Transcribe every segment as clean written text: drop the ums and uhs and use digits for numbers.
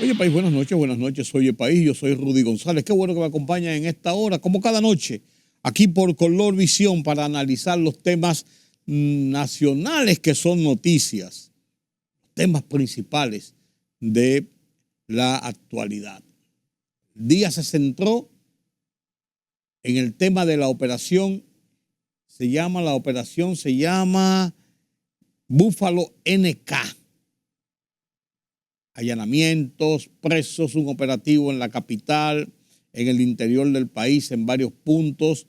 Oye País, buenas noches, Oye País, yo soy Rudy González, qué bueno que me acompañan en esta hora, como cada noche, aquí por Color Visión para analizar los temas nacionales que son noticias, temas principales de la actualidad. El día se centró en el tema de la operación, la operación se llama Búfalo NK. Allanamientos, presos, un operativo en la capital, en el interior del país, en varios puntos,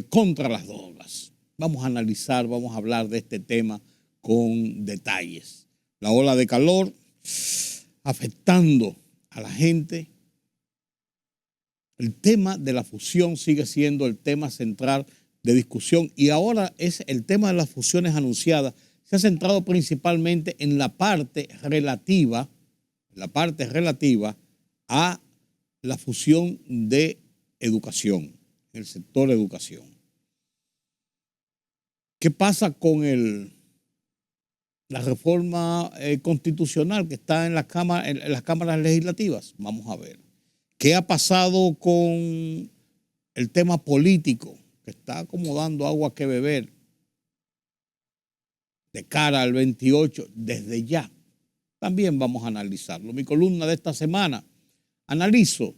contra las drogas. Vamos a analizar, vamos a hablar de este tema con detalles. La ola de calor afectando a la gente. El tema de la fusión sigue siendo el tema central de discusión y ahora es el tema de las fusiones anunciadas. Se ha centrado principalmente en la parte relativa a la fusión de educación, el sector de educación. ¿Qué pasa con la reforma constitucional que está en las cámaras legislativas? Vamos a ver. ¿Qué ha pasado con el tema político que está como dando agua que beber de cara al 28 desde ya? También vamos a analizarlo. Mi columna de esta semana, analizo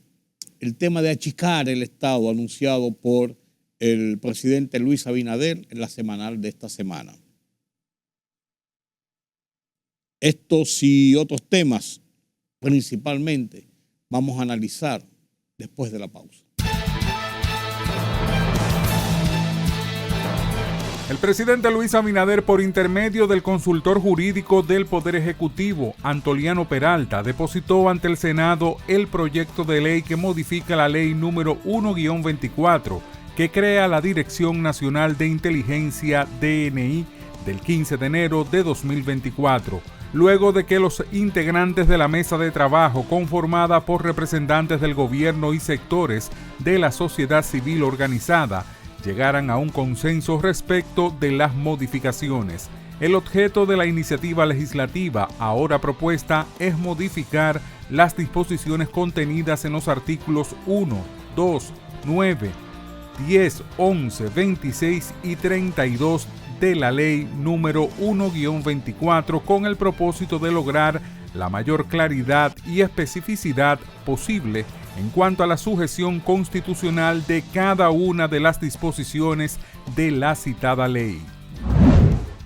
el tema de achicar el Estado anunciado por el presidente Luis Abinader en la semanal de esta semana. Estos y otros temas, principalmente, vamos a analizar después de la pausa. El presidente Luis Abinader, por intermedio del consultor jurídico del Poder Ejecutivo, Antoliano Peralta, depositó ante el Senado el proyecto de ley que modifica la ley número 1-24, que crea la Dirección Nacional de Inteligencia, DNI, del 15 de enero de 2024, luego de que los integrantes de la mesa de trabajo, conformada por representantes del gobierno y sectores de la sociedad civil organizada, llegaran a un consenso respecto de las modificaciones. El objeto de la iniciativa legislativa ahora propuesta es modificar las disposiciones contenidas en los artículos 1, 2, 9, 10, 11, 26 y 32 de la ley número 1-24 con el propósito de lograr la mayor claridad y especificidad posible en cuanto a la sujeción constitucional de cada una de las disposiciones de la citada ley.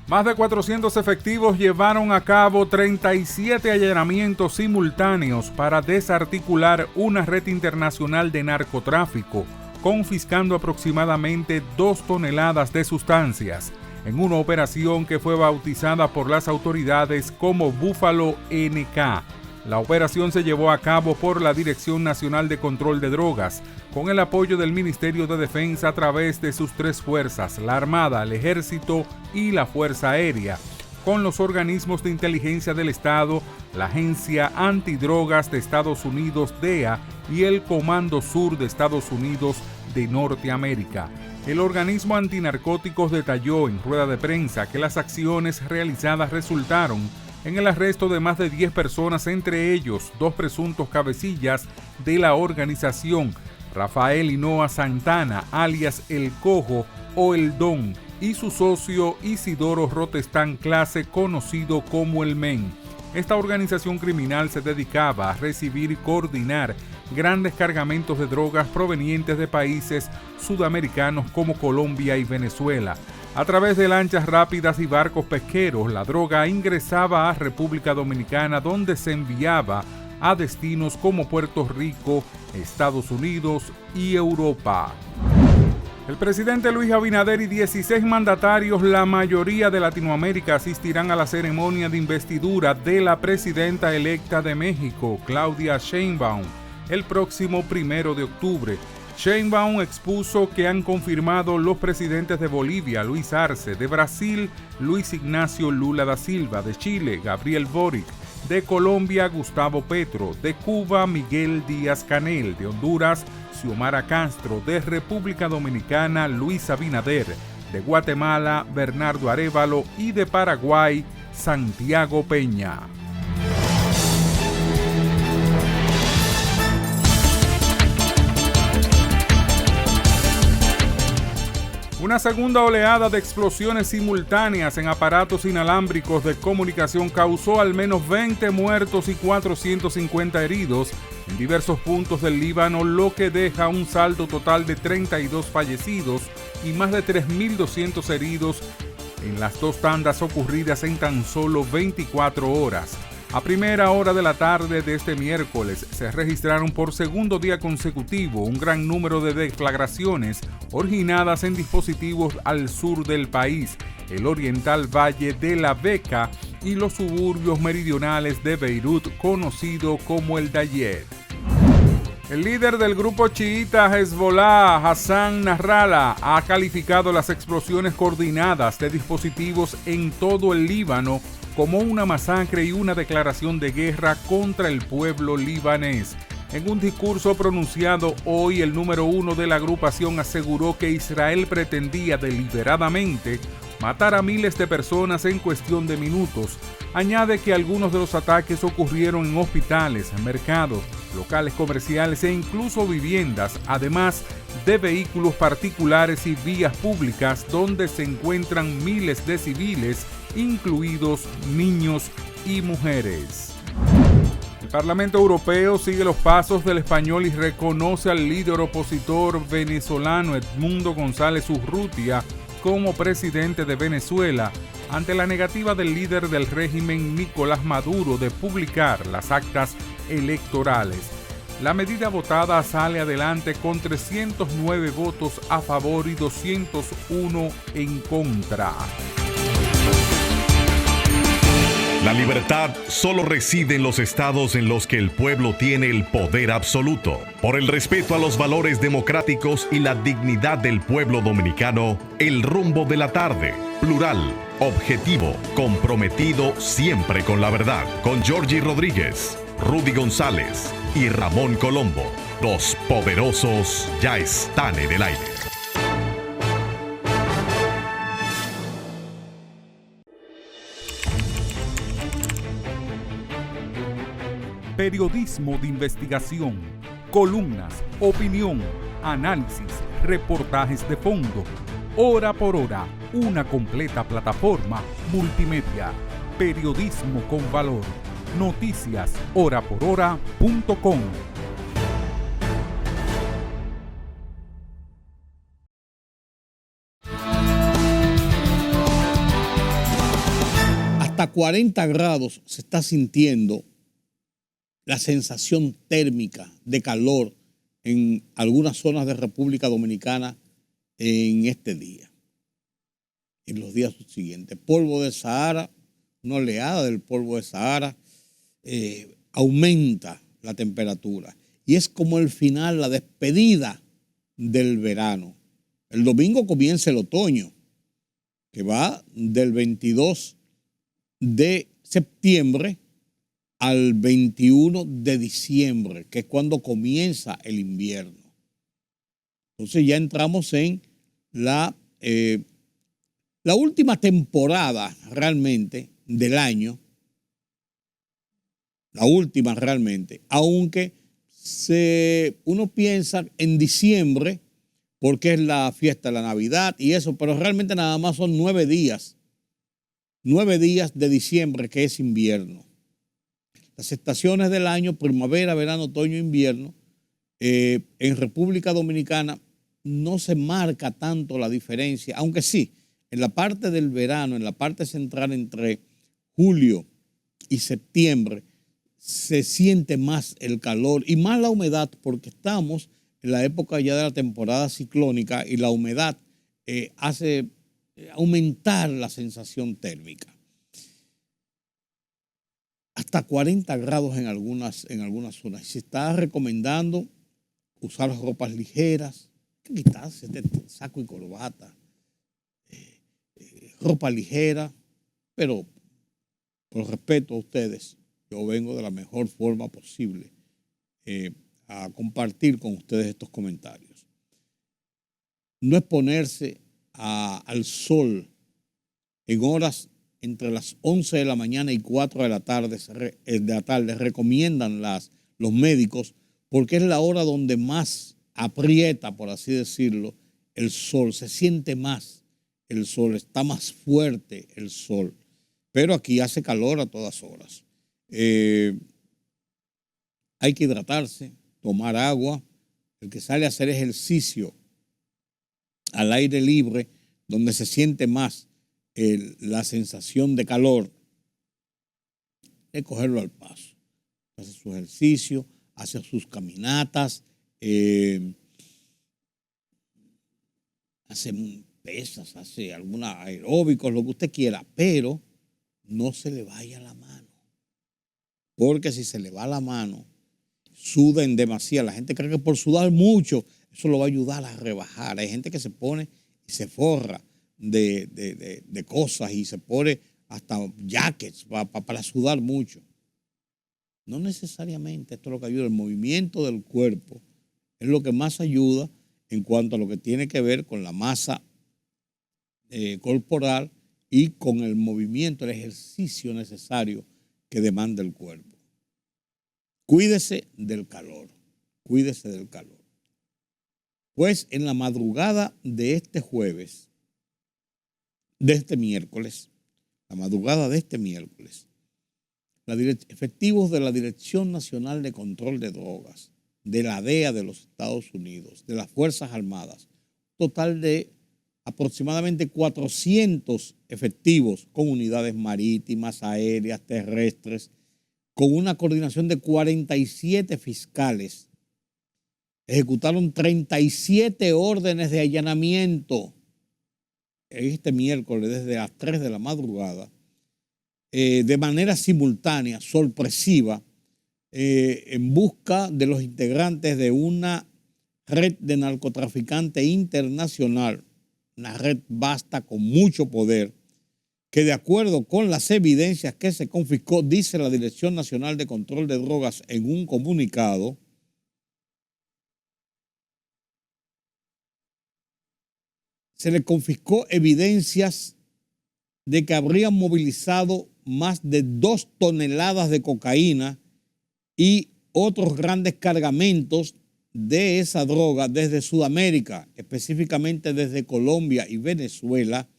Más de 400 efectivos llevaron a cabo 37 allanamientos simultáneos para desarticular una red internacional de narcotráfico, confiscando aproximadamente 2 toneladas de sustancias, en una operación que fue bautizada por las autoridades como Búfalo NK. La operación se llevó a cabo por la Dirección Nacional de Control de Drogas, con el apoyo del Ministerio de Defensa a través de sus 3 fuerzas, la Armada, el Ejército y la Fuerza Aérea, con los organismos de inteligencia del Estado, la Agencia Antidrogas de Estados Unidos, DEA, y el Comando Sur de Estados Unidos de Norteamérica. El organismo antinarcóticos detalló en rueda de prensa que las acciones realizadas resultaron en el arresto de más de 10 personas, entre ellos 2 presuntos cabecillas de la organización, Rafael Hinoa Santana, alias El Cojo o El Don, y su socio Isidoro Rotestán Clase, conocido como El Men. Esta organización criminal se dedicaba a recibir y coordinar grandes cargamentos de drogas provenientes de países sudamericanos como Colombia y Venezuela. A través de lanchas rápidas y barcos pesqueros, la droga ingresaba a República Dominicana, donde se enviaba a destinos como Puerto Rico, Estados Unidos y Europa. El presidente Luis Abinader y 16 mandatarios, la mayoría de Latinoamérica, asistirán a la ceremonia de investidura de la presidenta electa de México, Claudia Sheinbaum, el próximo 1 de octubre. Sheinbaum expuso que han confirmado los presidentes de Bolivia, Luis Arce; de Brasil, Luis Ignacio Lula da Silva; de Chile, Gabriel Boric; de Colombia, Gustavo Petro; de Cuba, Miguel Díaz-Canel; de Honduras, Xiomara Castro; de República Dominicana, Luis Abinader; de Guatemala, Bernardo Arévalo; y de Paraguay, Santiago Peña. Una segunda oleada de explosiones simultáneas en aparatos inalámbricos de comunicación causó al menos 20 muertos y 450 heridos en diversos puntos del Líbano, lo que deja un saldo total de 32 fallecidos y más de 3.200 heridos en las dos tandas ocurridas en tan solo 24 horas. A primera hora de la tarde de este miércoles se registraron por segundo día consecutivo un gran número de deflagraciones originadas en dispositivos al sur del país, el oriental Valle de la Beca y los suburbios meridionales de Beirut, conocido como el Dayed. El líder del grupo chiita Hezbollah, Hassan Nasrallah, ha calificado las explosiones coordinadas de dispositivos en todo el Líbano como una masacre y una declaración de guerra contra el pueblo libanés. En un discurso pronunciado hoy, el número uno de la agrupación aseguró que Israel pretendía deliberadamente matar a miles de personas en cuestión de minutos. Añade que algunos de los ataques ocurrieron en hospitales, mercados, locales comerciales e incluso viviendas, además de vehículos particulares y vías públicas donde se encuentran miles de civiles, incluidos niños y mujeres. El Parlamento Europeo sigue los pasos del español y reconoce al líder opositor venezolano Edmundo González Urrutia como presidente de Venezuela, ante la negativa del líder del régimen Nicolás Maduro de publicar las actas electorales. La medida votada sale adelante con 309 votos a favor y 201 en contra. La libertad solo reside en los estados en los que el pueblo tiene el poder absoluto. Por el respeto a los valores democráticos y la dignidad del pueblo dominicano, El Rumbo de la Tarde, plural, objetivo, comprometido siempre con la verdad. Con Georgie Rodríguez, Rudy González y Ramón Colombo. Los poderosos ya están en el aire. Periodismo de investigación, columnas, opinión, análisis, reportajes de fondo, hora por hora, una completa plataforma multimedia. Periodismo con valor. Noticias horaporhora.com. Hasta 40 grados se está sintiendo la sensación térmica de calor en algunas zonas de República Dominicana en este día, en los días siguientes. Polvo de Sahara, una oleada del polvo de Sahara, aumenta la temperatura y es como el final, la despedida del verano. El domingo comienza el otoño, que va del 22 de septiembre al 21 de diciembre, que es cuando comienza el invierno. Entonces ya entramos en la última temporada realmente del año, la última realmente, aunque uno piensa en diciembre porque es la fiesta de la Navidad y eso, pero realmente nada más son 9 días de diciembre que es invierno. Las estaciones del año, primavera, verano, otoño, invierno, en República Dominicana no se marca tanto la diferencia, aunque sí, en la parte del verano, en la parte central entre julio y septiembre, se siente más el calor y más la humedad porque estamos en la época ya de la temporada ciclónica y la humedad hace aumentar la sensación térmica. Hasta 40 grados en algunas zonas. Se está recomendando usar ropas ligeras, quitarse este saco y corbata, ropa ligera, pero por respeto a ustedes, yo vengo de la mejor forma posible a compartir con ustedes estos comentarios. No exponerse al sol en horas entre las 11 de la mañana y 4 de la tarde recomiendan los médicos, porque es la hora donde más aprieta, por así decirlo, el sol, se siente más el sol, está más fuerte el sol. Pero aquí hace calor a todas horas. Hay que hidratarse, tomar agua. El que sale a hacer ejercicio al aire libre, donde se siente más la sensación de calor, es cogerlo al paso. Hace su ejercicio, hace sus caminatas, hace pesas, hace algunos aeróbicos, lo que usted quiera, pero no se le vaya la mano. Porque si se le va la mano, suda en demasía. La gente cree que por sudar mucho, eso lo va a ayudar a rebajar. Hay gente que se pone y se forra de cosas y se pone hasta jackets para sudar mucho. No necesariamente esto es lo que ayuda. El movimiento del cuerpo es lo que más ayuda en cuanto a lo que tiene que ver con la masa corporal y con el movimiento, el ejercicio necesario que demanda el cuerpo. Cuídese del calor, cuídese del calor. Pues en la madrugada de este jueves, de este miércoles, efectivos de la Dirección Nacional de Control de Drogas, de la DEA de los Estados Unidos, de las Fuerzas Armadas, total de aproximadamente 400 efectivos con unidades marítimas, aéreas, terrestres, con una coordinación de 47 fiscales, ejecutaron 37 órdenes de allanamiento este miércoles desde las 3 de la madrugada, de manera simultánea, sorpresiva, en busca de los integrantes de una red de narcotraficantes internacional, una red vasta con mucho poder, que de acuerdo con las evidencias que se confiscó, dice la Dirección Nacional de Control de Drogas en un comunicado, se le confiscó evidencias de que habrían movilizado más de 2 toneladas de cocaína y otros grandes cargamentos de esa droga desde Sudamérica, específicamente desde Colombia y Venezuela,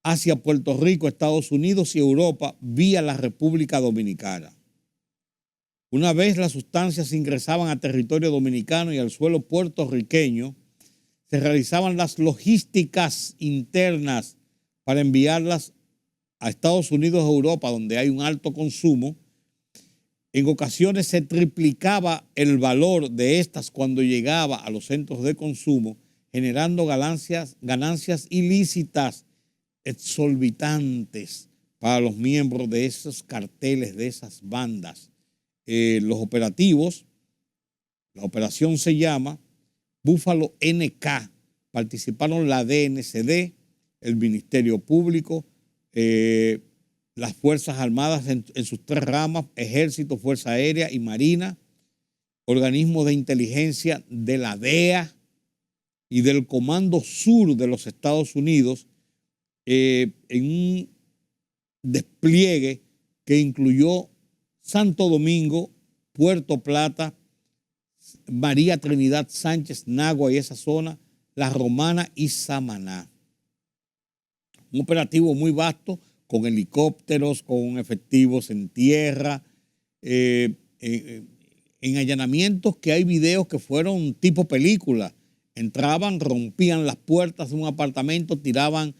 hacia Puerto Rico, Estados Unidos y Europa vía la República Dominicana. Una vez las sustancias ingresaban a territorio dominicano y al suelo puertorriqueño, se realizaban las logísticas internas para enviarlas a Estados Unidos o Europa, donde hay un alto consumo. En ocasiones se triplicaba el valor de estas cuando llegaba a los centros de consumo, generando ganancias ilícitas exorbitantes para los miembros de esos carteles, de esas bandas. Los operativos, la operación se llama Búfalo NK, participaron la DNCD, el Ministerio Público, las Fuerzas Armadas en sus 3 ramas, Ejército, Fuerza Aérea y Marina, organismos de inteligencia de la DEA y del Comando Sur de los Estados Unidos, en un despliegue que incluyó Santo Domingo, Puerto Plata, María Trinidad Sánchez, Nagua y esa zona, La Romana y Samaná. Un operativo muy vasto, con helicópteros, con efectivos en tierra, en allanamientos que hay videos que fueron tipo película. Entraban, rompían las puertas de un apartamento, tiraban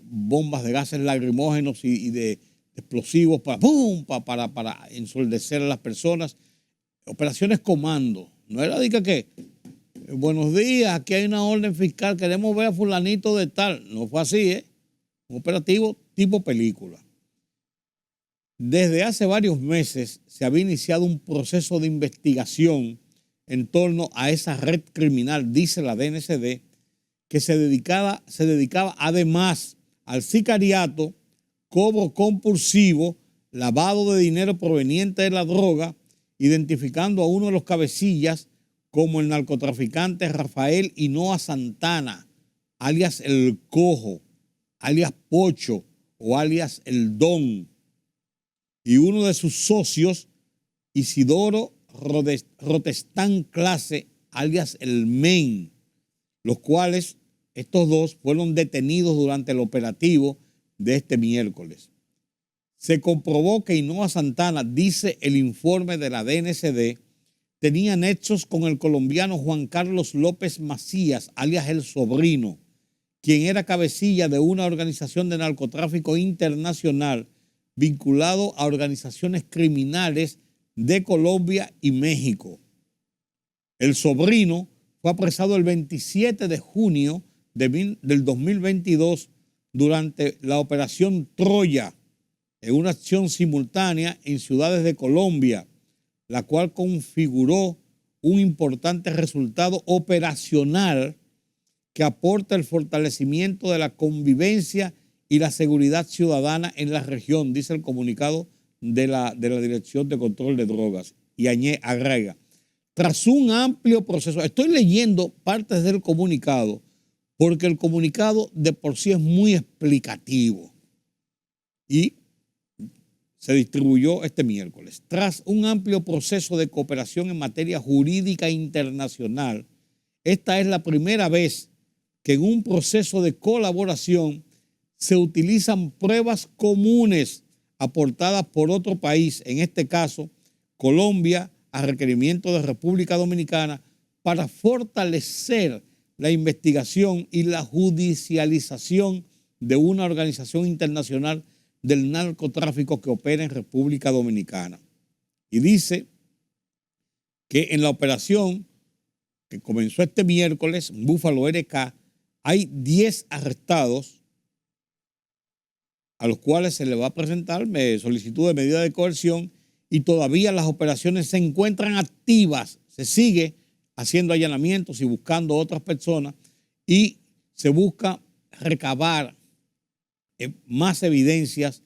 bombas de gases lacrimógenos y de explosivos para ensordecer a las personas. Operaciones comando. No era de que buenos días, aquí hay una orden fiscal, queremos ver a fulanito de tal. No fue así, Un operativo tipo película. Desde hace varios meses se había iniciado un proceso de investigación en torno a esa red criminal, dice la DNCD, que se dedicaba además al sicariato, cobro compulsivo, lavado de dinero proveniente de la droga, identificando a uno de los cabecillas como el narcotraficante Rafael Hinoa Santana, alias El Cojo, alias Pocho o alias El Don, y uno de sus socios, Isidoro Rotestán Clase, alias El Men, los cuales estos dos fueron detenidos durante el operativo de este miércoles. Se comprobó que Ainhoa Santana, dice el informe de la DNCD, tenía nexos con el colombiano Juan Carlos López Macías, alias El Sobrino, quien era cabecilla de una organización de narcotráfico internacional vinculado a organizaciones criminales de Colombia y México. El Sobrino fue apresado el 27 de junio del 2022 durante la Operación Troya, en una acción simultánea en ciudades de Colombia, la cual configuró un importante resultado operacional que aporta el fortalecimiento de la convivencia y la seguridad ciudadana en la región, dice el comunicado de la Dirección de Control de Drogas. Y agrega, tras un amplio proceso, estoy leyendo partes del comunicado porque el comunicado de por sí es muy explicativo y se distribuyó este miércoles. Tras un amplio proceso de cooperación en materia jurídica internacional, esta es la primera vez que en un proceso de colaboración se utilizan pruebas comunes aportadas por otro país, en este caso Colombia, a requerimiento de República Dominicana, para fortalecer la investigación y la judicialización de una organización internacional del narcotráfico que opera en República Dominicana. Y dice que en la operación que comenzó este miércoles en Búfalo RK hay 10 arrestados a los cuales se le va a presentar solicitud de medida de coerción y todavía las operaciones se encuentran activas. Se sigue haciendo allanamientos y buscando otras personas y se busca recabar más evidencias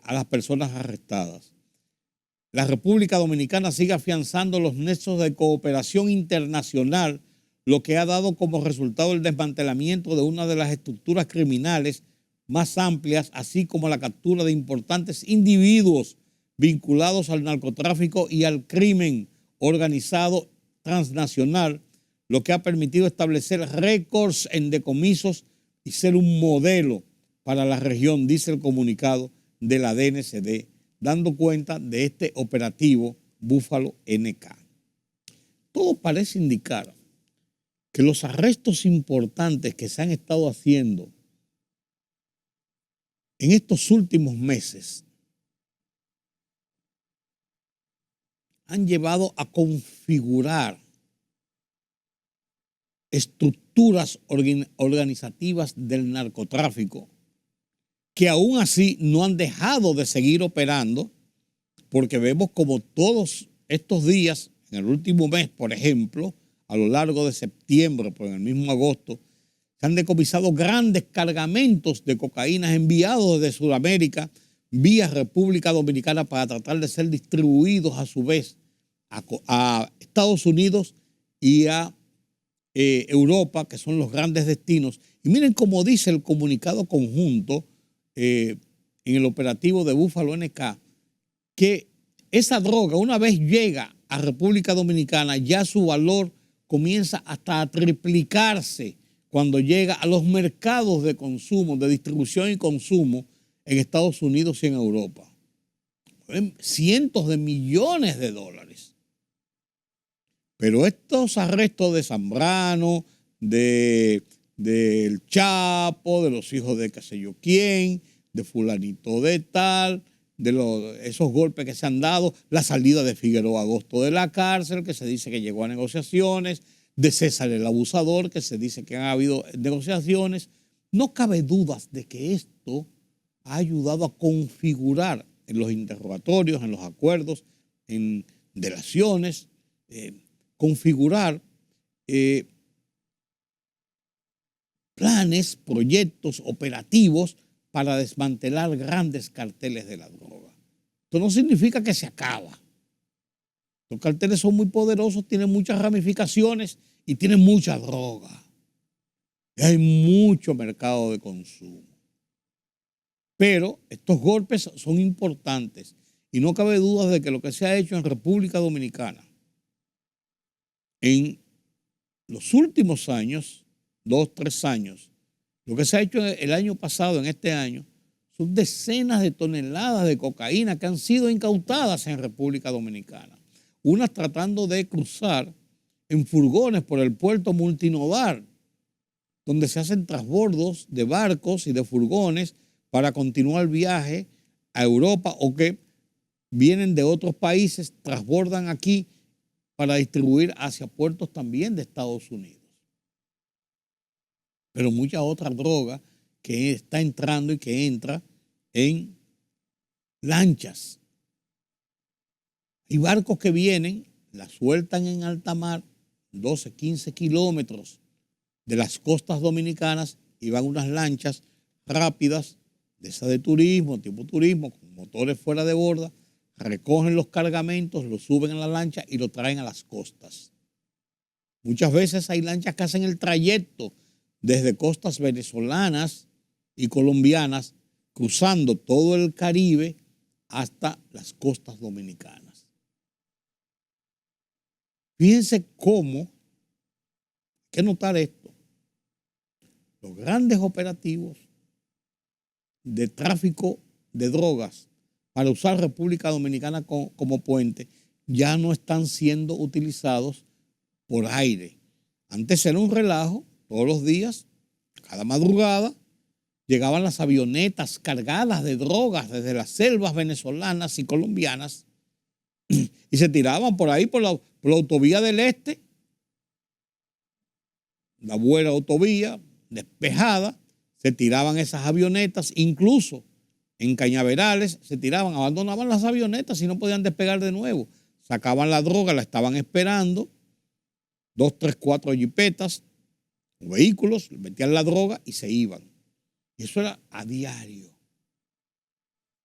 a las personas arrestadas. La República Dominicana sigue afianzando los nexos de cooperación internacional, lo que ha dado como resultado el desmantelamiento de una de las estructuras criminales más amplias, así como la captura de importantes individuos vinculados al narcotráfico y al crimen organizado transnacional, lo que ha permitido establecer récords en decomisos y ser un modelo para la región, dice el comunicado de la DNCD, dando cuenta de este operativo Búfalo NK. Todo parece indicar que los arrestos importantes que se han estado haciendo en estos últimos meses han llevado a configurar estructuras organizativas del narcotráfico que aún así no han dejado de seguir operando, porque vemos como todos estos días, en el último mes, por ejemplo, a lo largo de septiembre, pero en el mismo agosto, se han decomisado grandes cargamentos de cocaína enviados desde Sudamérica vía República Dominicana para tratar de ser distribuidos a su vez a Estados Unidos y a Europa, que son los grandes destinos. Y miren cómo dice el comunicado conjunto en el operativo de Búfalo NK, que esa droga, una vez llega a República Dominicana, ya su valor comienza hasta a triplicarse cuando llega a los mercados de consumo, de distribución y consumo en Estados Unidos y en Europa. Cientos de millones de dólares. Pero estos arrestos de Zambrano, del Chapo, de los hijos de qué sé yo quién, de fulanito de tal, esos golpes que se han dado, la salida de Figueroa Agosto de la cárcel, que se dice que llegó a negociaciones, de César el Abusador, que se dice que han habido negociaciones. No cabe dudas de que esto ha ayudado a configurar en los interrogatorios, en los acuerdos, en delaciones, configurar planes, proyectos operativos para desmantelar grandes carteles de la droga. Esto no significa que se acaba. Los carteles son muy poderosos, tienen muchas ramificaciones y tienen mucha droga. Y hay mucho mercado de consumo. Pero estos golpes son importantes y no cabe duda de que lo que se ha hecho en República Dominicana en los últimos años 2, 3 años, lo que se ha hecho el año pasado, en este año, son decenas de toneladas de cocaína que han sido incautadas en República Dominicana. Unas tratando de cruzar en furgones por el puerto multinodal, donde se hacen transbordos de barcos y de furgones para continuar el viaje a Europa, o que vienen de otros países, transbordan aquí para distribuir hacia puertos también de Estados Unidos. Pero mucha otra droga que está entrando y que entra en lanchas. Hay barcos que vienen, la sueltan en alta mar, 12, 15 kilómetros de las costas dominicanas, y van unas lanchas rápidas, de esas de turismo, tipo turismo, con motores fuera de borda, recogen los cargamentos, los suben a la lancha y lo traen a las costas. Muchas veces hay lanchas que hacen el trayecto desde costas venezolanas y colombianas, cruzando todo el Caribe hasta las costas dominicanas. Fíjense cómo, hay que notar esto, los grandes operativos de tráfico de drogas para usar República Dominicana como puente ya no están siendo utilizados por aire. Antes era un relajo, todos los días, cada madrugada, llegaban las avionetas cargadas de drogas desde las selvas venezolanas y colombianas y se tiraban por ahí por la autovía del Este, la buena autovía despejada, se tiraban esas avionetas, incluso en cañaverales se tiraban, abandonaban las avionetas y no podían despegar de nuevo. Sacaban la droga, la estaban esperando, 2, 3, 4 jipetas, vehículos, metían la droga y se iban. Y eso era a diario.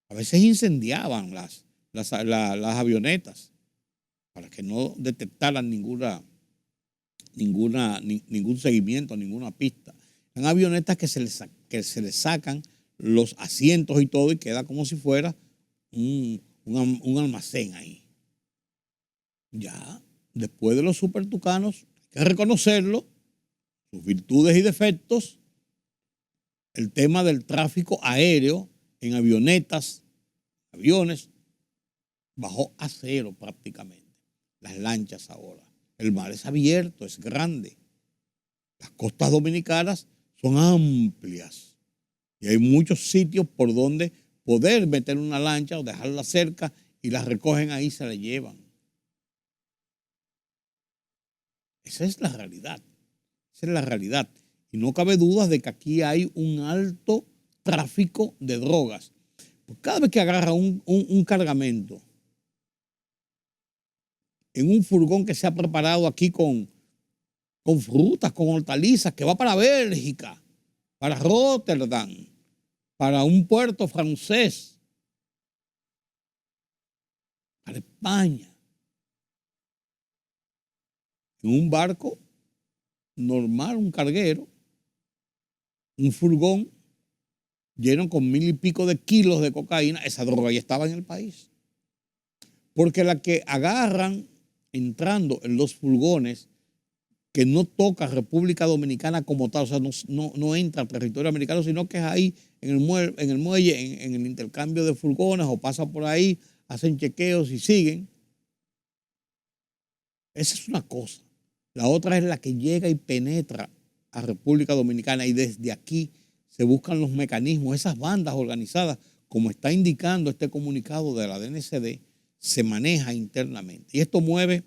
A veces incendiaban las avionetas para que no detectaran ningún seguimiento, ninguna pista. Eran avionetas que se les sacan los asientos y todo y queda como si fuera un almacén ahí. Ya, después de los supertucanos, hay que reconocerlo, sus virtudes y defectos, el tema del tráfico aéreo en avionetas, aviones, bajó a cero prácticamente. Las lanchas ahora. El mar es abierto, es grande. Las costas dominicanas son amplias y hay muchos sitios por donde poder meter una lancha o dejarla cerca y la recogen ahí y se la llevan. Esa es la realidad. Esa es la realidad. Y no cabe duda de que aquí hay un alto tráfico de drogas. Pues cada vez que agarra un cargamento en un furgón que se ha preparado aquí con frutas, con hortalizas, que va para Bélgica, para Rotterdam, para un puerto francés, para España, en un barco normal, un carguero, un furgón lleno con 1,000 y pico de kilos de cocaína, esa droga ya estaba en el país. Porque la que agarran entrando en los furgones, que no toca República Dominicana como tal, o sea, no entra al territorio americano, sino que es ahí en el muelle, en el intercambio de furgones, o pasa por ahí, hacen chequeos y siguen. Esa es una cosa. La otra es la que llega y penetra a República Dominicana, y desde aquí se buscan los mecanismos, esas bandas organizadas, como está indicando este comunicado de la DNCD, se maneja internamente. Y esto mueve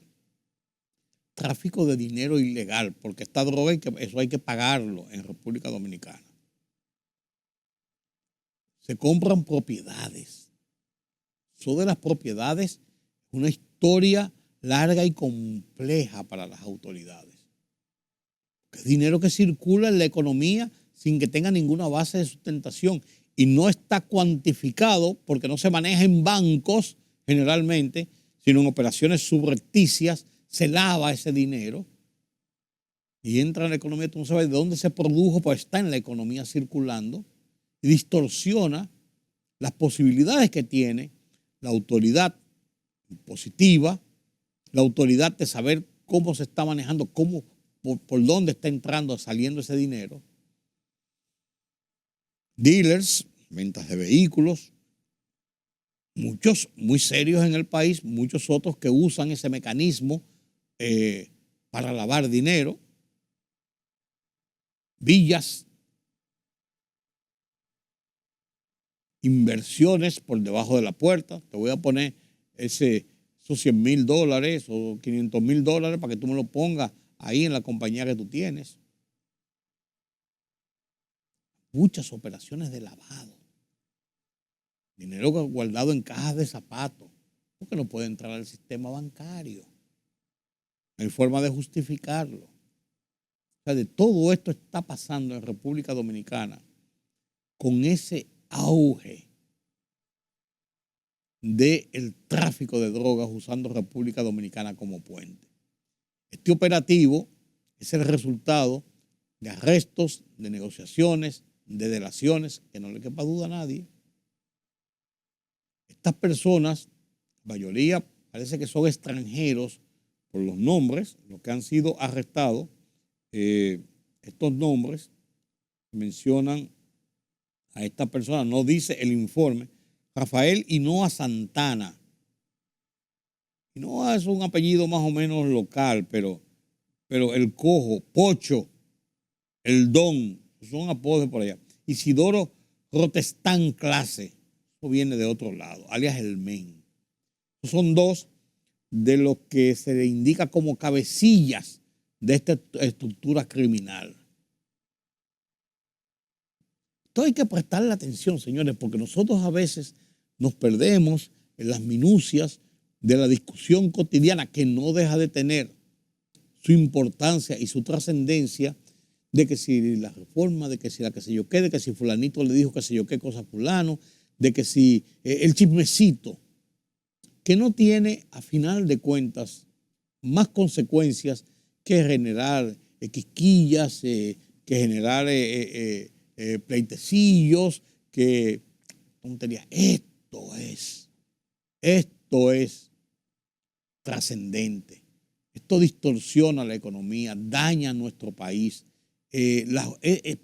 tráfico de dinero ilegal, porque esta droga eso hay que pagarlo en República Dominicana. Se compran propiedades. Eso de las propiedades es una historia larga y compleja para las autoridades. Es dinero que circula en la economía sin que tenga ninguna base de sustentación y no está cuantificado porque no se maneja en bancos generalmente, sino en operaciones subrepticias. Se lava ese dinero y entra en la economía, tú no sabes de dónde se produjo, pues está en la economía circulando y distorsiona las posibilidades que tiene la autoridad impositiva, la autoridad de saber cómo se está manejando, cómo por dónde está entrando, saliendo ese dinero. Dealers, ventas de vehículos, muchos muy serios en el país, muchos otros que usan ese mecanismo para lavar dinero, villas, inversiones por debajo de la puerta. Te voy a poner esos $100,000 o $500,000 para que tú me lo pongas ahí en la compañía que tú tienes. Muchas operaciones de lavado. Dinero guardado en cajas de zapatos, porque no puede entrar al sistema bancario. No hay forma de justificarlo. O sea, de todo esto está pasando en República Dominicana con ese auge del tráfico de drogas usando República Dominicana como puente. Este operativo es el resultado de arrestos, de negociaciones, de delaciones, que no le quepa duda a nadie. Estas personas, la mayoría parece que son extranjeros por los nombres, los que han sido arrestados. Estos nombres mencionan a esta persona, no dice el informe, Rafael Hinoa Santana. Hinoa es un apellido más o menos local, pero el Cojo, Pocho, el Don, son apodos por allá. Isidoro Rotestán Clase, eso viene de otro lado, alias el Men. Son dos de los que se le indica como cabecillas de esta estructura criminal. Esto hay que prestarle atención, señores, porque nosotros a veces nos perdemos en las minucias de la discusión cotidiana que no deja de tener su importancia y su trascendencia, de que si la reforma, de que si la que sé yo qué, de que si fulanito le dijo que sé yo qué cosa a fulano, de que si el chismecito, que no tiene a final de cuentas más consecuencias que generar quisquillas, que generar pleitecillos, que tonterías. Esto es trascendente. Esto distorsiona la economía, daña a nuestro país.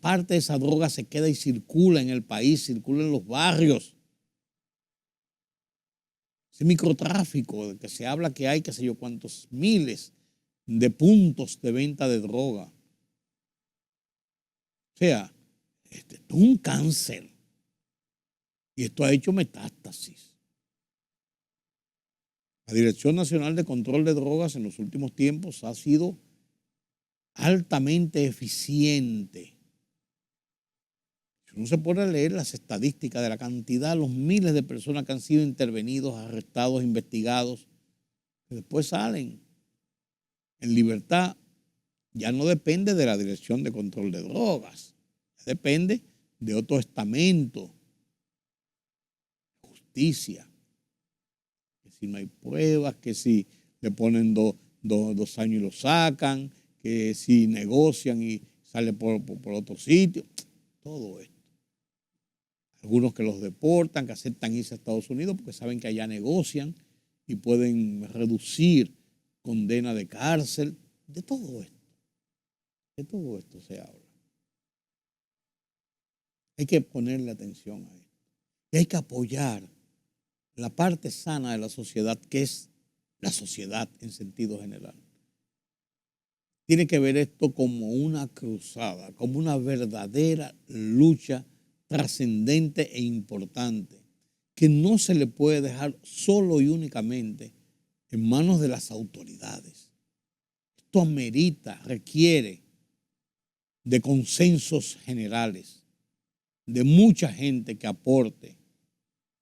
Parte de esa droga se queda y circula en el país, circula en los barrios. Ese microtráfico del que se habla que hay, qué sé yo, cuántos miles de puntos de venta de droga. O sea, esto es un cáncer. Y esto ha hecho metástasis. La Dirección Nacional de Control de Drogas en los últimos tiempos ha sido altamente eficiente. Si uno se pone a leer las estadísticas de la cantidad, los miles de personas que han sido intervenidos, arrestados, investigados, que después salen en libertad, ya no depende de la Dirección de Control de Drogas, ya depende de otro estamento, justicia. Que si no hay pruebas, que si le ponen dos años y lo sacan, que si negocian y sale por otro sitio, todo esto. Algunos que los deportan, que aceptan irse a Estados Unidos porque saben que allá negocian y pueden reducir condena de cárcel. De todo esto se habla. Hay que ponerle atención a esto. Y hay que apoyar la parte sana de la sociedad, que es la sociedad en sentido general. Tiene que ver esto como una cruzada, como una verdadera lucha trascendente e importante, que no se le puede dejar solo y únicamente en manos de las autoridades. Esto amerita, requiere de consensos generales, de mucha gente que aporte,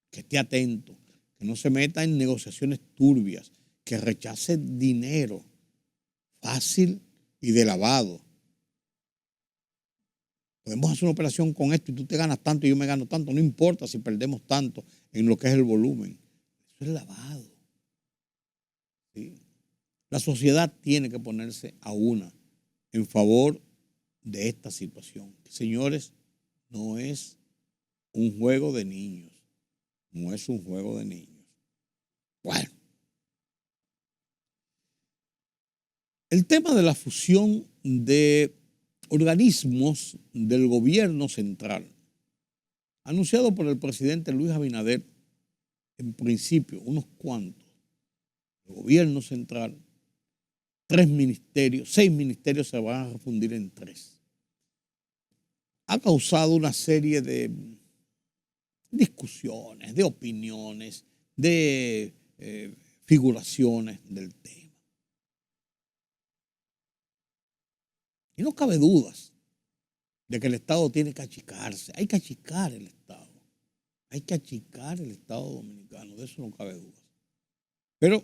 que esté atento, que no se meta en negociaciones turbias, que rechace dinero fácil y de lavado. Podemos hacer una operación con esto y tú te ganas tanto y yo me gano tanto, no importa si perdemos tanto en lo que es el volumen. Eso es lavado. ¿Sí? La sociedad tiene que ponerse a una en favor de esta situación. Señores, no es un juego de niños. No es un juego de niños. Bueno. El tema de la fusión de organismos del gobierno central, anunciado por el presidente Luis Abinader, en principio, unos cuantos, el gobierno central, 6 ministerios se van a refundir en 3. Ha causado una serie de discusiones, de opiniones, de figuraciones del tema. Y no cabe dudas de que el Estado tiene que achicarse. Hay que achicar el Estado. Hay que achicar el Estado dominicano. De eso no cabe dudas. Pero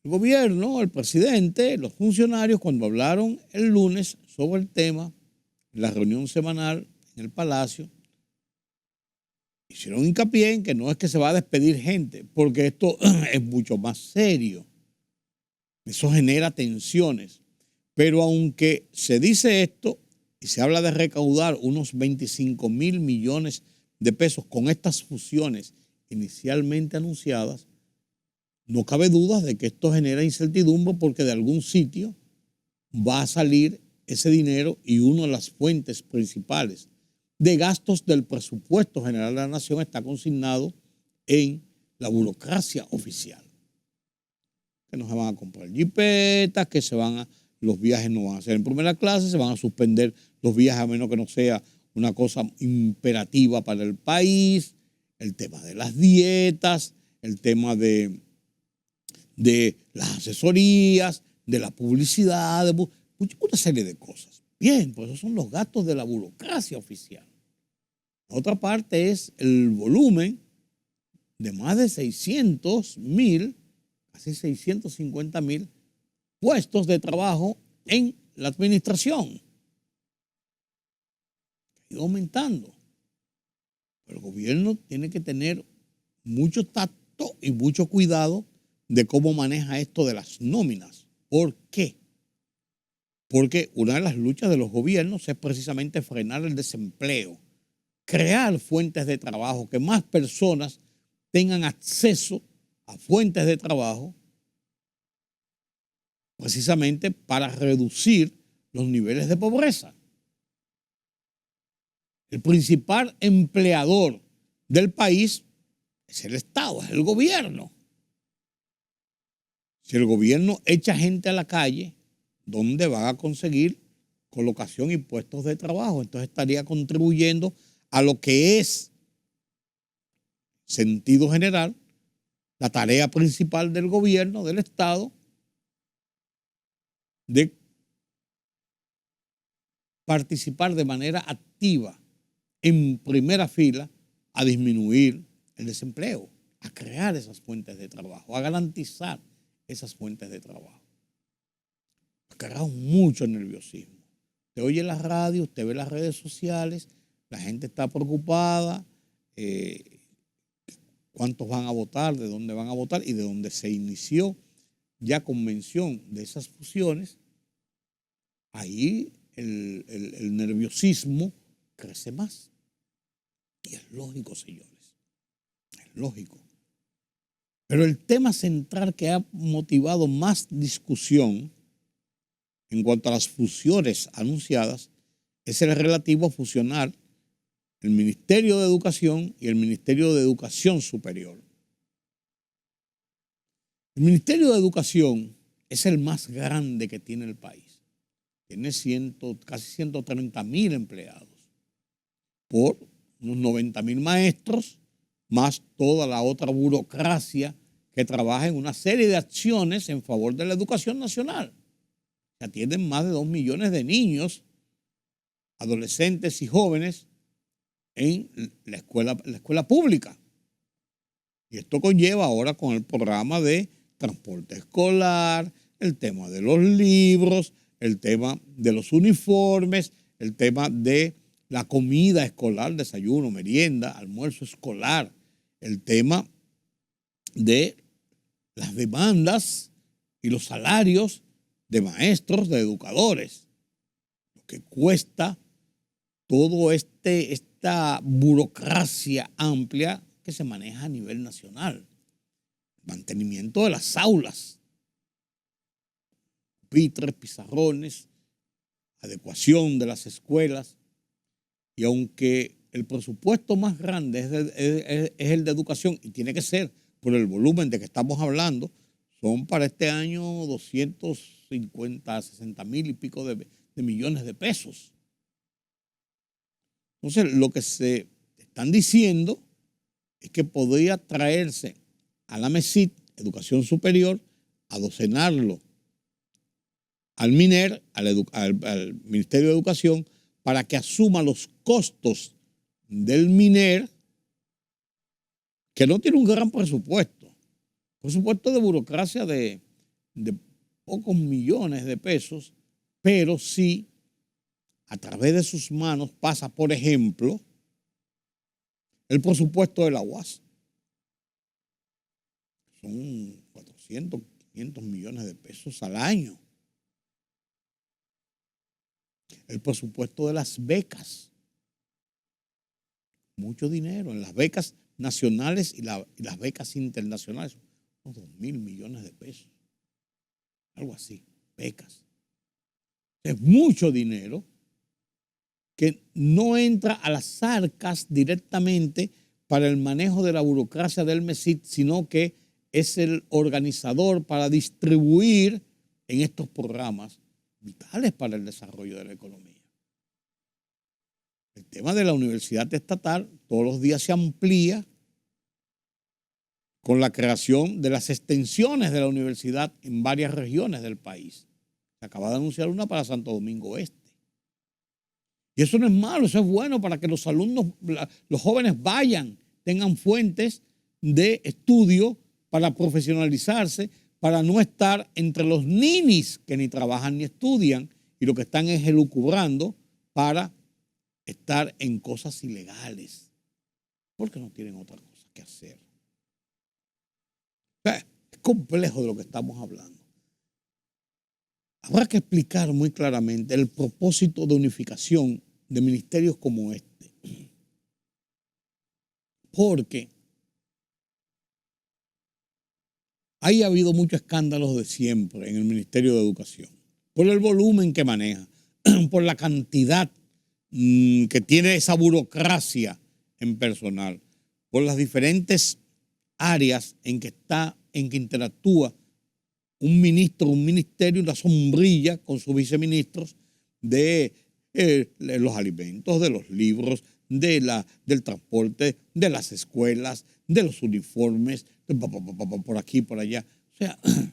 el gobierno, el presidente, los funcionarios, cuando hablaron el lunes sobre el tema, en la reunión semanal en el Palacio, hicieron hincapié en que no es que se va a despedir gente, porque esto es mucho más serio. Eso genera tensiones. Pero aunque se dice esto y se habla de recaudar unos 25,000 millones de pesos con estas fusiones inicialmente anunciadas, no cabe duda de que esto genera incertidumbre porque de algún sitio va a salir ese dinero y una de las fuentes principales de gastos del presupuesto general de la nación está consignado en la burocracia oficial. Que no se van a comprar jipetas, que los viajes no van a ser en primera clase, se van a suspender los viajes a menos que no sea una cosa imperativa para el país, el tema de las dietas, el tema de las asesorías, de la publicidad, una serie de cosas. Bien, pues esos son los gastos de la burocracia oficial. La otra parte es el volumen de más de 600,000, casi 650,000 puestos de trabajo en la administración. Ha ido aumentando. Pero el gobierno tiene que tener mucho tacto y mucho cuidado de cómo maneja esto de las nóminas. ¿Por qué? Porque una de las luchas de los gobiernos es precisamente frenar el desempleo, crear fuentes de trabajo, que más personas tengan acceso a fuentes de trabajo, precisamente para reducir los niveles de pobreza. El principal empleador del país es el Estado, es el gobierno. Si el gobierno echa gente a la calle, ¿dónde van a conseguir colocación y puestos de trabajo? Entonces estaría contribuyendo a lo que es, sentido general, la tarea principal del gobierno, del Estado, de participar de manera activa en primera fila a disminuir el desempleo, a crear esas fuentes de trabajo, a garantizar esas fuentes de trabajo. Ha creado mucho nerviosismo. Usted oye la radio, usted ve las redes sociales, la gente está preocupada, cuántos van a votar, de dónde van a votar y de dónde se inició ya con mención de esas fusiones, ahí el nerviosismo crece más. Y es lógico, señores, es lógico. Pero el tema central que ha motivado más discusión en cuanto a las fusiones anunciadas es el relativo a fusionar el Ministerio de Educación y el Ministerio de Educación Superior. El Ministerio de Educación es el más grande que tiene el país. Tiene casi 130,000 empleados por unos 90,000 maestros, más toda la otra burocracia que trabaja en una serie de acciones en favor de la educación nacional. Que atienden más de 2 millones de niños, adolescentes y jóvenes en la escuela pública. Y esto conlleva ahora con el programa de transporte escolar, el tema de los libros, el tema de los uniformes, el tema de la comida escolar, desayuno, merienda, almuerzo escolar, el tema de las demandas y los salarios de maestros, de educadores, lo que cuesta todo esta burocracia amplia que se maneja a nivel nacional. Mantenimiento de las aulas. pupitres, pizarrones, adecuación de las escuelas. Y aunque el presupuesto más grande es el de educación, y tiene que ser por el volumen de que estamos hablando, son para este año 250, 60 mil y pico de millones de pesos. Entonces, lo que se están diciendo es que podría traerse a la MESID, Educación Superior, adocenarlo al MINER, al Ministerio de Educación, para que asuma los costos del MINER, que no tiene un gran presupuesto de burocracia de pocos millones de pesos, pero sí a través de sus manos pasa, por ejemplo, el presupuesto de la UAS. Son 400, 500 millones de pesos al año. El presupuesto de las becas. Mucho dinero en las becas nacionales y las becas internacionales. Son 2.000 millones de pesos. Algo así, becas. Es mucho dinero que no entra a las arcas directamente para el manejo de la burocracia del MESID, sino que es el organizador para distribuir en estos programas vitales para el desarrollo de la economía. El tema de la universidad estatal todos los días se amplía con la creación de las extensiones de la universidad en varias regiones del país. Se acaba de anunciar una para Santo Domingo Este. Y eso no es malo, eso es bueno para que los alumnos, los jóvenes vayan, tengan fuentes de estudio para profesionalizarse, para no estar entre los ninis que ni trabajan ni estudian y lo que están es elucubrando para estar en cosas ilegales, porque no tienen otra cosa que hacer. O sea, es complejo de lo que estamos hablando. Habrá que explicar muy claramente el propósito de unificación de ministerios como este, porque ha habido muchos escándalos de siempre en el Ministerio de Educación, por el volumen que maneja, por la cantidad que tiene esa burocracia en personal, por las diferentes áreas en que interactúa un ministro, un ministerio, una sombrilla con sus viceministros de los alimentos, de los libros, del transporte, de las escuelas, de los uniformes, por aquí, por allá. O sea, hay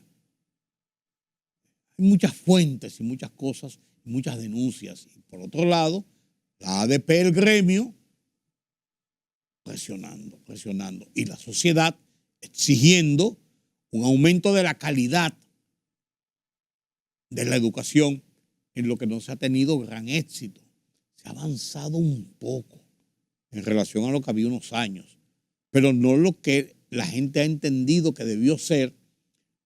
muchas fuentes y muchas cosas, y muchas denuncias. Y por otro lado, la ADP, el gremio, presionando. Y la sociedad exigiendo un aumento de la calidad de la educación, en lo que no se ha tenido gran éxito. Se ha avanzado un poco en relación a lo que había unos años, pero no lo que la gente ha entendido que debió ser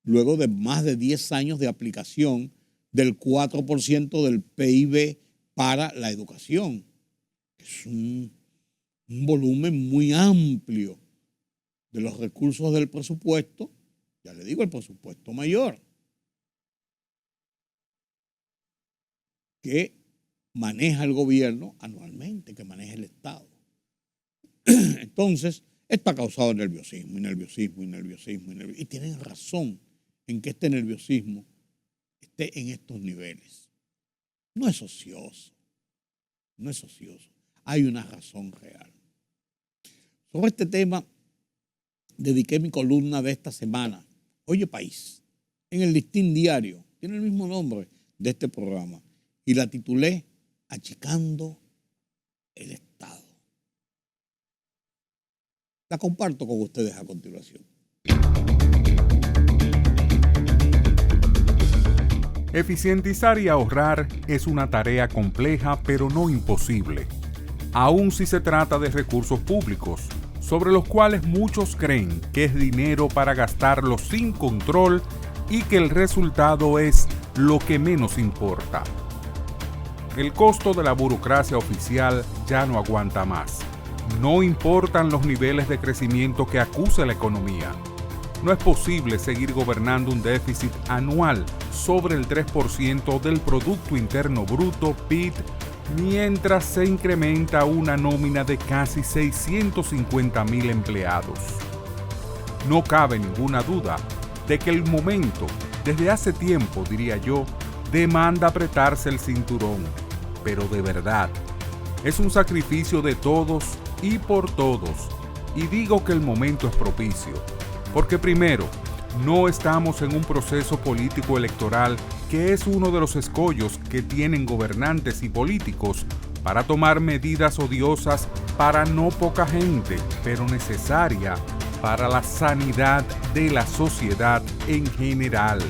luego de más de 10 años de aplicación del 4% del PIB para la educación. Es un volumen muy amplio de los recursos del presupuesto, ya le digo, el presupuesto mayor, que maneja el gobierno anualmente, que maneja el Estado. Entonces, esto ha causado nerviosismo. Y tienen razón en que este nerviosismo esté en estos niveles. No es ocioso. Hay una razón real. Sobre este tema, dediqué mi columna de esta semana, Oye País, en el Listín Diario. Tiene el mismo nombre de este programa. Y la titulé Achicando el Estado. La comparto con ustedes a continuación. Eficientizar y ahorrar es una tarea compleja, pero no imposible, aun si se trata de recursos públicos, sobre los cuales muchos creen que es dinero para gastarlo sin control y que el resultado es lo que menos importa. El costo de la burocracia oficial ya no aguanta más. No importan los niveles de crecimiento que acuse la economía. No es posible seguir gobernando un déficit anual sobre el 3% del Producto Interno Bruto, PIB, mientras se incrementa una nómina de casi 650,000 empleados. No cabe ninguna duda de que el momento, desde hace tiempo diría yo, demanda apretarse el cinturón, pero de verdad. Es un sacrificio de todos y por todos, y digo que el momento es propicio, porque primero, no estamos en un proceso político electoral que es uno de los escollos que tienen gobernantes y políticos para tomar medidas odiosas para no poca gente, pero necesaria para la sanidad de la sociedad en general.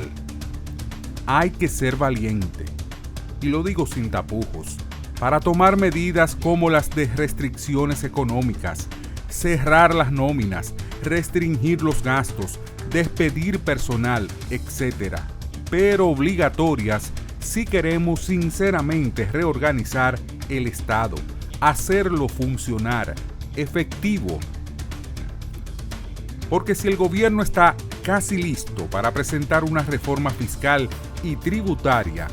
Hay que ser valiente, y lo digo sin tapujos, para tomar medidas como las de restricciones económicas, cerrar las nóminas, restringir los gastos, despedir personal, etc., pero obligatorias si queremos sinceramente reorganizar el Estado, hacerlo funcionar, efectivo. Porque si el gobierno está casi listo para presentar una reforma fiscal y tributaria,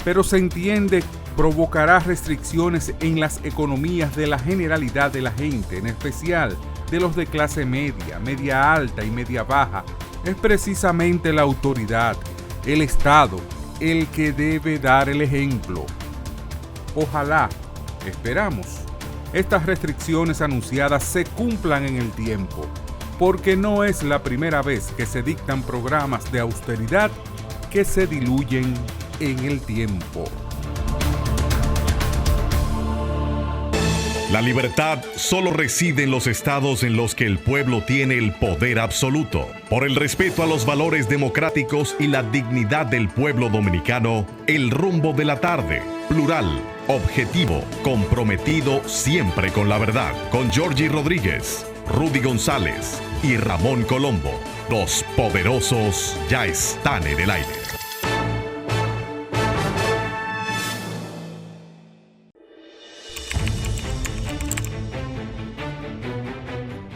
pero se entiende provocará restricciones en las economías de la generalidad de la gente, en especial de los de clase media, media alta y media baja, es precisamente la autoridad, el Estado, el que debe dar el ejemplo. Ojalá, esperamos, estas restricciones anunciadas se cumplan en el tiempo, porque no es la primera vez que se dictan programas de austeridad que se diluyen en el tiempo. La libertad solo reside en los estados en los que el pueblo tiene el poder absoluto. Por el respeto a los valores democráticos y la dignidad del pueblo dominicano, El Rumbo de la Tarde, plural, objetivo, comprometido siempre con la verdad. Con Georgie Rodríguez, Rudy González y Ramón Colombo. Los poderosos ya están en el aire.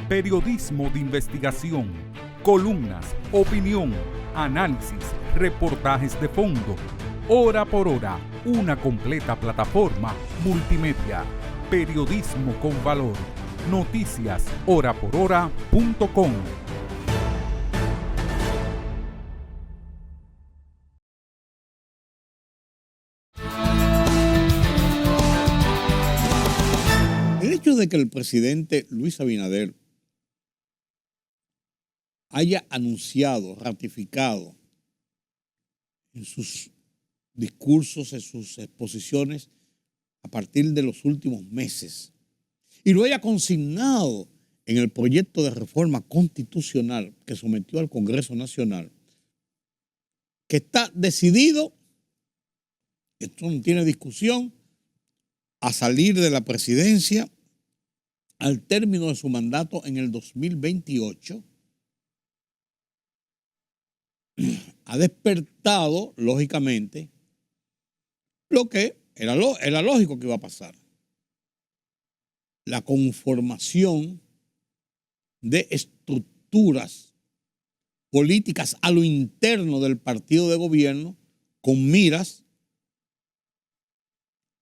Periodismo de investigación, columnas, opinión, análisis, reportajes de fondo. Hora por hora, una completa plataforma multimedia. Periodismo con valor. Noticias horaporhora.com. El hecho de que el presidente Luis Abinader haya anunciado, ratificado en sus discursos, en sus exposiciones a partir de los últimos meses, y lo haya consignado en el proyecto de reforma constitucional que sometió al Congreso Nacional, que está decidido, esto no tiene discusión, a salir de la presidencia al término de su mandato en el 2028, ha despertado, lógicamente, lo que era lógico que iba a pasar. La conformación de estructuras políticas a lo interno del partido de gobierno con miras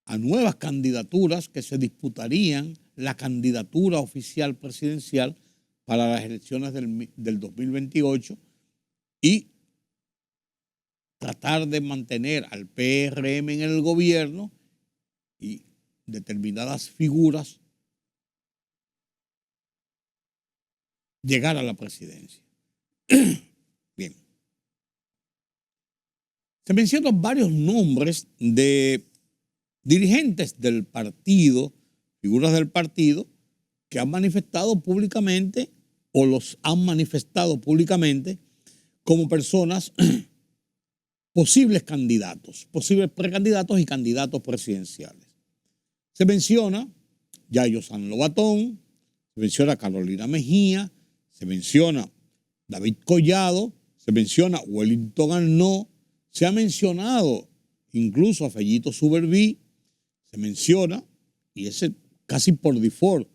a nuevas candidaturas que se disputarían la candidatura oficial presidencial para las elecciones del 2028 y tratar de mantener al PRM en el gobierno y determinadas figuras llegar a la presidencia. Bien. Se mencionan varios nombres de dirigentes del partido, figuras del partido, que han manifestado públicamente o los han manifestado públicamente como personas posibles candidatos, posibles precandidatos y candidatos presidenciales. Se menciona Yayo San Lobatón, se menciona Carolina Mejía, se menciona David Collado, se menciona Wellington Arnaud, se ha mencionado incluso a Fellito Suberví, se menciona, y ese casi por default,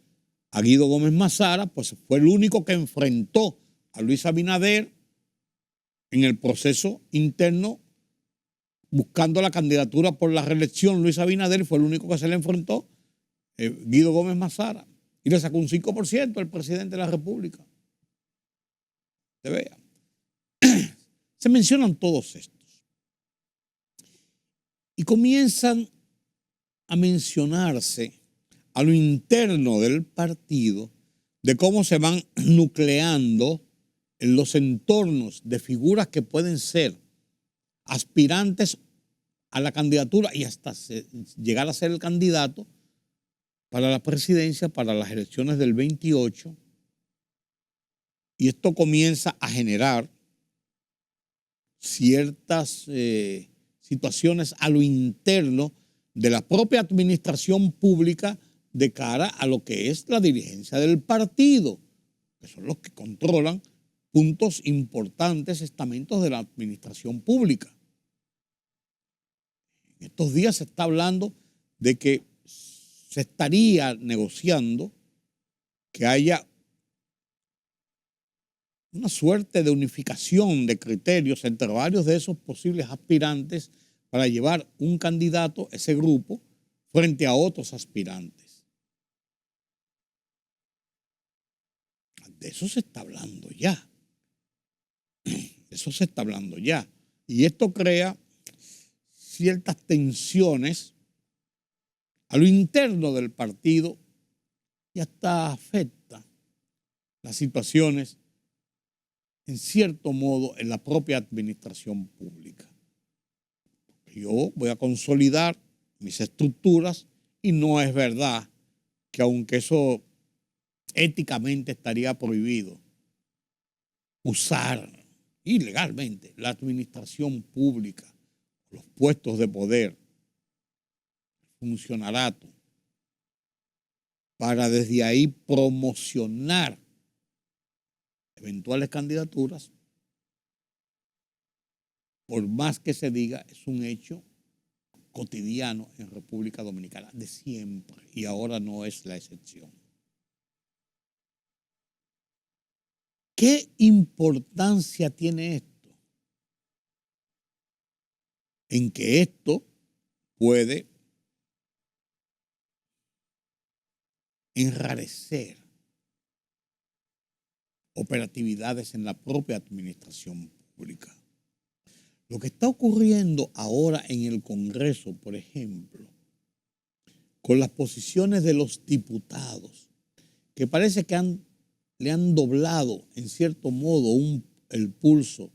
a Guido Gómez Mazara, pues fue el único que enfrentó a Luis Abinader en el proceso interno buscando la candidatura por la reelección. Luis Abinader fue el único que se le enfrentó, Guido Gómez Mazara, y le sacó un 5% al presidente de la República. Se vea. Se mencionan todos estos. Y comienzan a mencionarse a lo interno del partido de cómo se van nucleando en los entornos de figuras que pueden ser aspirantes a la candidatura y hasta llegar a ser el candidato para la presidencia, para las elecciones del 28. Y esto comienza a generar ciertas situaciones a lo interno de la propia administración pública de cara a lo que es la dirigencia del partido, que son los que controlan puntos importantes, estamentos de la administración pública. En estos días se está hablando de que se estaría negociando que haya una suerte de unificación de criterios entre varios de esos posibles aspirantes para llevar un candidato, ese grupo, frente a otros aspirantes. De eso se está hablando ya. Eso se está hablando ya. Y esto crea ciertas tensiones a lo interno del partido y hasta afecta las situaciones, en cierto modo, en la propia administración pública. Yo voy a consolidar mis estructuras y no es verdad que aunque eso éticamente estaría prohibido, usar ilegalmente la administración pública, los puestos de poder, funcionarato, para desde ahí promocionar eventuales candidaturas, por más que se diga, es un hecho cotidiano en República Dominicana, de siempre, y ahora no es la excepción. ¿Qué importancia tiene esto? En que esto puede enrarecer operatividades en la propia administración pública. Lo que está ocurriendo ahora en el Congreso, por ejemplo, con las posiciones de los diputados, que parece que le han doblado en cierto modo el pulso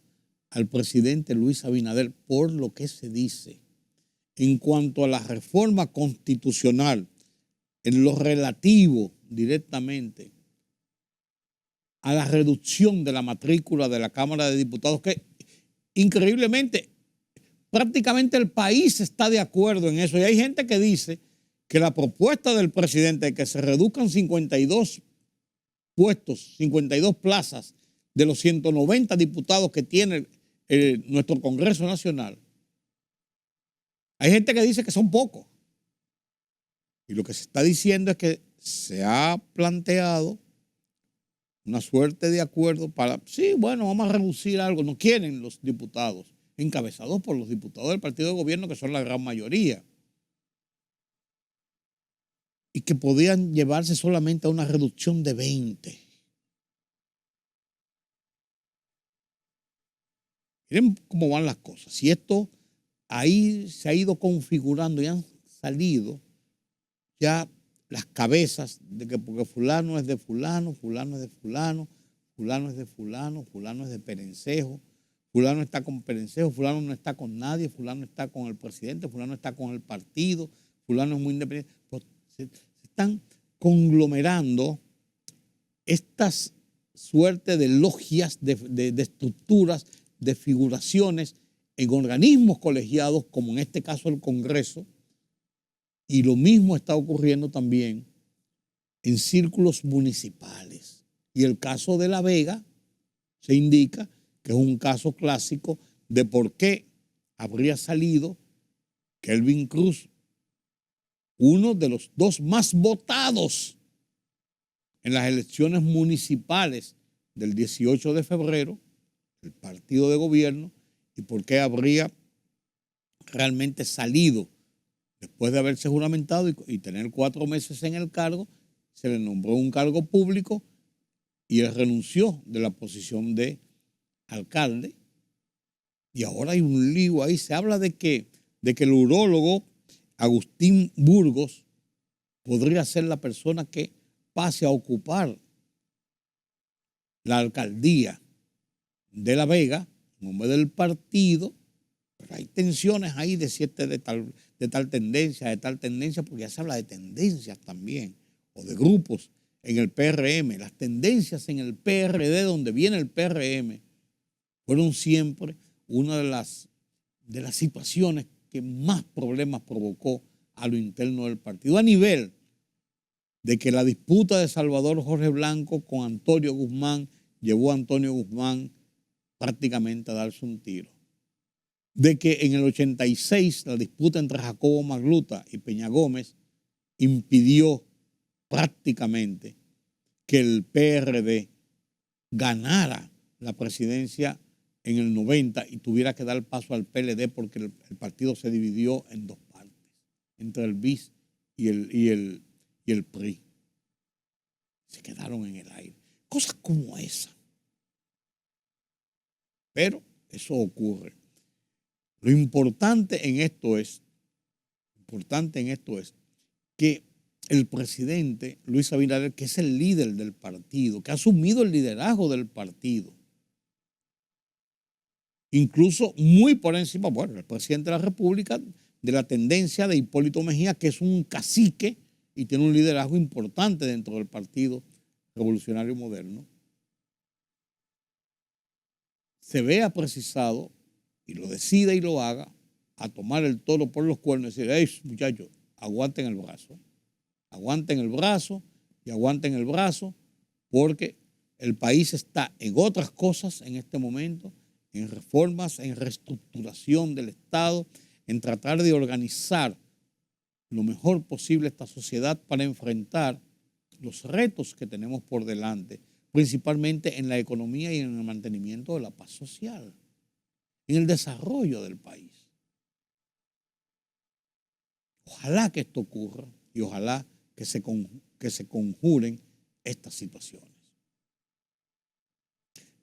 al presidente Luis Abinader por lo que se dice en cuanto a la reforma constitucional en lo relativo directamente a la reducción de la matrícula de la Cámara de Diputados, que increíblemente prácticamente el país está de acuerdo en eso. Y hay gente que dice que la propuesta del presidente de que se reduzcan 52 puestos, 52 plazas de los 190 diputados que tiene nuestro Congreso Nacional, hay gente que dice que son pocos. Y lo que se está diciendo es que se ha planteado una suerte de acuerdo para, sí, bueno, vamos a reducir algo. No quieren los diputados, encabezados por los diputados del partido de gobierno, que son la gran mayoría, y que podían llevarse solamente a una reducción de 20. Miren cómo van las cosas. Si esto ahí se ha ido configurando y han salido ya las cabezas de que porque fulano es de fulano, fulano es de fulano, fulano es de fulano, fulano es de Perencejo, fulano está con Perencejo, fulano no está con nadie, fulano está con el presidente, fulano está con el partido, fulano es muy independiente. Pues se están conglomerando estas suertes de logias, de estructuras, de figuraciones en organismos colegiados, como en este caso el Congreso, y lo mismo está ocurriendo también en círculos municipales. Y el caso de La Vega se indica que es un caso clásico de por qué habría salido Kelvin Cruz, uno de los dos más votados en las elecciones municipales del 18 de febrero, el partido de gobierno, y por qué habría realmente salido después de haberse juramentado y tener 4 meses en el cargo. Se le nombró un cargo público y él renunció de la posición de alcalde. Y ahora hay un lío ahí. Se habla de que el urólogo Agustín Burgos podría ser la persona que pase a ocupar la alcaldía de La Vega, en nombre del partido. Pero hay tensiones ahí de tal tendencia, porque ya se habla de tendencias también, o de grupos en el PRM. Las tendencias en el PRD, donde viene el PRM, fueron siempre una de las situaciones que más problemas provocó a lo interno del partido, a nivel de que la disputa de Salvador Jorge Blanco con Antonio Guzmán llevó a Antonio Guzmán prácticamente a darse un tiro. De que en el 86 la disputa entre Jacobo Magluta y Peña Gómez impidió prácticamente que el PRD ganara la presidencia en el 90 y tuviera que dar paso al PLD, porque el partido se dividió en 2 partes, entre el BIS y el PRI. Se quedaron en el aire. Cosas como esa. Pero eso ocurre. Lo importante en esto es que el presidente Luis Abinader, que es el líder del partido, que ha asumido el liderazgo del partido, incluso muy por encima, bueno, el presidente de la República, de la tendencia de Hipólito Mejía, que es un cacique y tiene un liderazgo importante dentro del Partido Revolucionario Moderno, se vea precisado, y lo decida y lo haga, a tomar el toro por los cuernos y decir: hey, muchachos, aguanten el brazo y aguanten el brazo, porque el país está en otras cosas en este momento, en reformas, en reestructuración del Estado, en tratar de organizar lo mejor posible esta sociedad para enfrentar los retos que tenemos por delante, principalmente en la economía y en el mantenimiento de la paz social, en el desarrollo del país. Ojalá que esto ocurra y ojalá que se conjuren estas situaciones.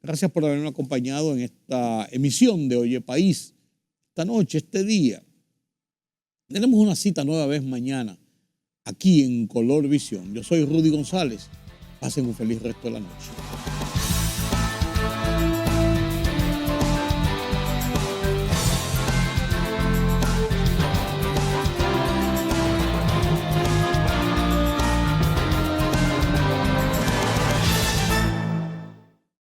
Gracias por haberme acompañado en esta emisión de Oye País. Esta noche, este día, tenemos una cita nueva vez mañana aquí en Color Visión. Yo soy Rudy González. Pasen un feliz resto de la noche.